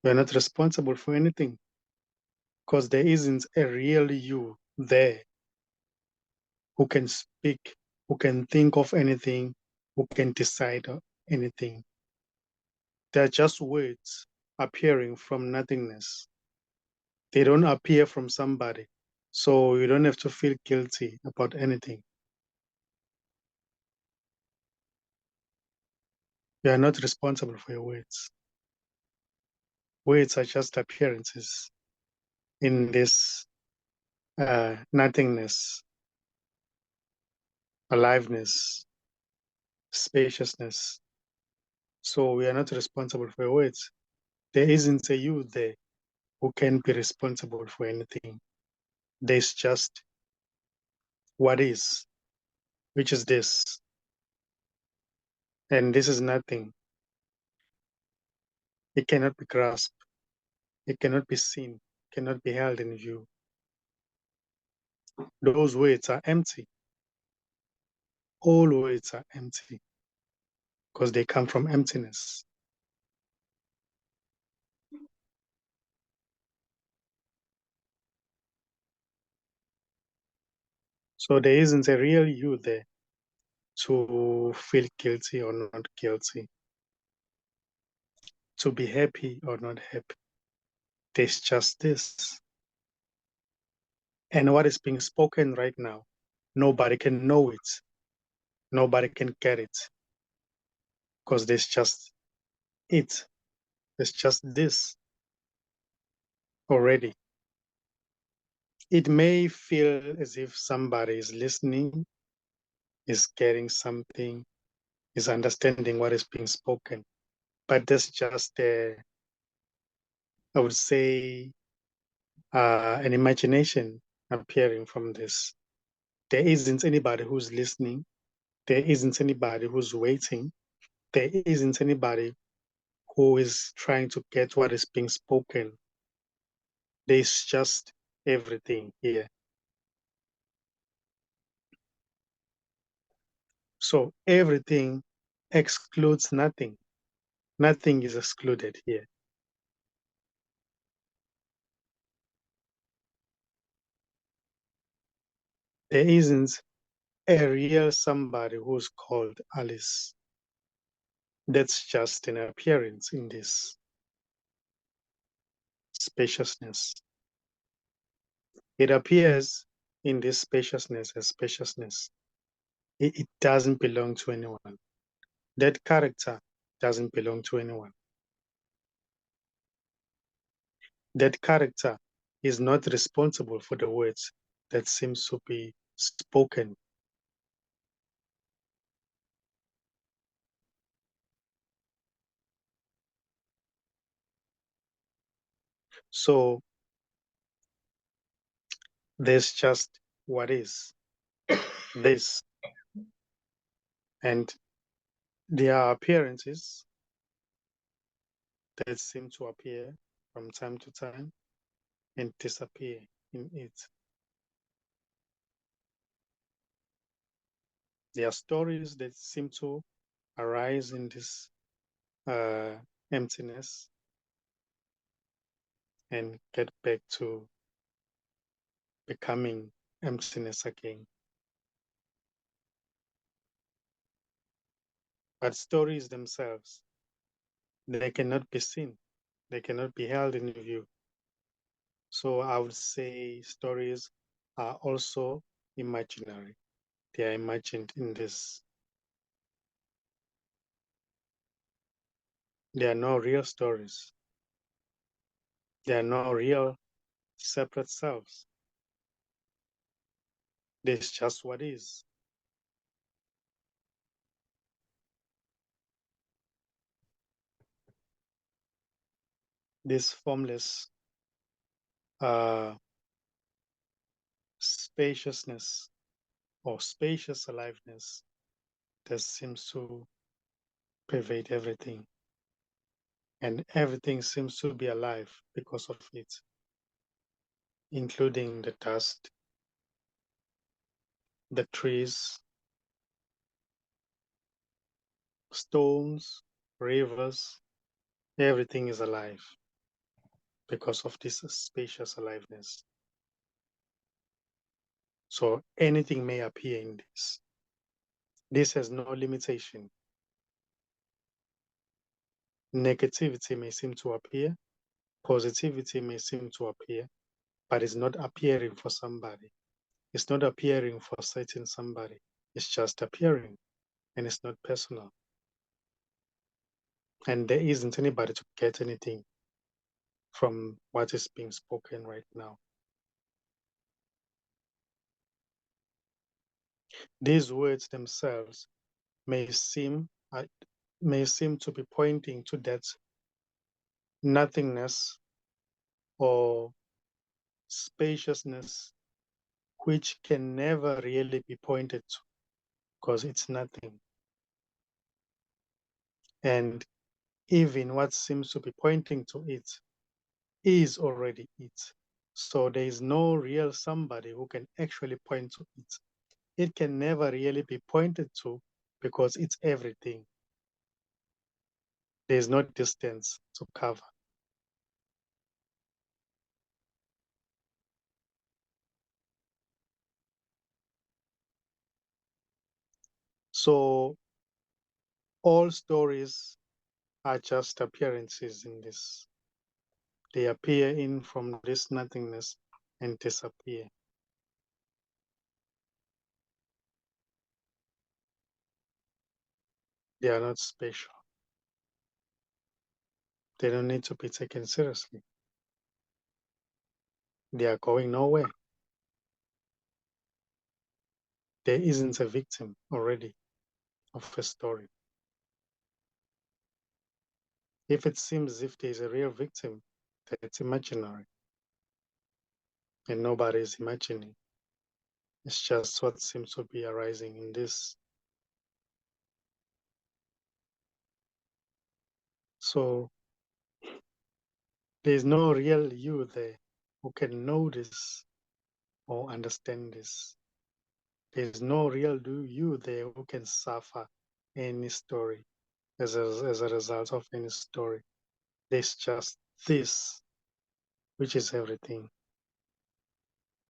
You're not responsible for anything because there isn't a real you there who can speak, who can think of anything, who can decide anything. They're just words appearing from nothingness. They don't appear from somebody. So you don't have to feel guilty about anything. You are not responsible for your words. Words are just appearances in this nothingness, aliveness, spaciousness. So we are not responsible for your words. There isn't a you there who can be responsible for anything. There's just what is, which is this. And this is nothing. It cannot be grasped. It cannot be seen, cannot be held in view. Those words are empty. All words are empty because they come from emptiness. So there isn't a real you there to feel guilty or not guilty, to be happy or not happy. There's just this. And what is being spoken right now, nobody can know it. Nobody can get it because there's just it. There's just this already. It may feel as if somebody is listening, is getting something, is understanding what is being spoken. But that's just, I would say, an imagination appearing from this. There isn't anybody who's listening. There isn't anybody who's waiting. There isn't anybody who is trying to get what is being spoken. There's just everything here. So everything excludes nothing. Nothing is excluded here. There isn't a real somebody who's called Alice. That's just an appearance in this spaciousness. It appears in this spaciousness as spaciousness. It doesn't belong to anyone. That character doesn't belong to anyone. That character is not responsible for the words that seems to be spoken. So there's just what is this, and there are appearances that seem to appear from time to time and disappear in it. There are stories that seem to arise in this emptiness and get back to becoming emptiness again. But stories themselves, they cannot be seen, they cannot be held in view. So I would say stories are also imaginary. They are imagined in this. There are no real stories. There are no real separate selves. There's just what is. This formless spaciousness or spacious aliveness that seems to pervade everything. And everything seems to be alive because of it, including the dust, the trees, stones, rivers. Everything is alive. because of this spacious aliveness. So anything may appear in this. This has no limitation. Negativity may seem to appear, positivity may seem to appear, but it's not appearing for somebody. It's not appearing for certain somebody. It's just appearing, and it's not personal. And there isn't anybody to get anything from what is being spoken right now. These words themselves may seem to be pointing to that nothingness or spaciousness, which can never really be pointed to because it's nothing. And even what seems to be pointing to it is already it. So there is no real somebody who can actually point to it. It can never really be pointed to because it's everything. There is no distance to cover. So all stories are just appearances in this. They appear in from this nothingness and disappear. They are not special. They don't need to be taken seriously. They are going nowhere. There isn't a victim already of a story. If it seems as if there is a real victim, that's imaginary. And nobody is imagining. It's just what seems to be arising in this. So there's no real you there who can know this or understand this. There's no real you there who can suffer any story as a result of any story. There's just this, which is everything.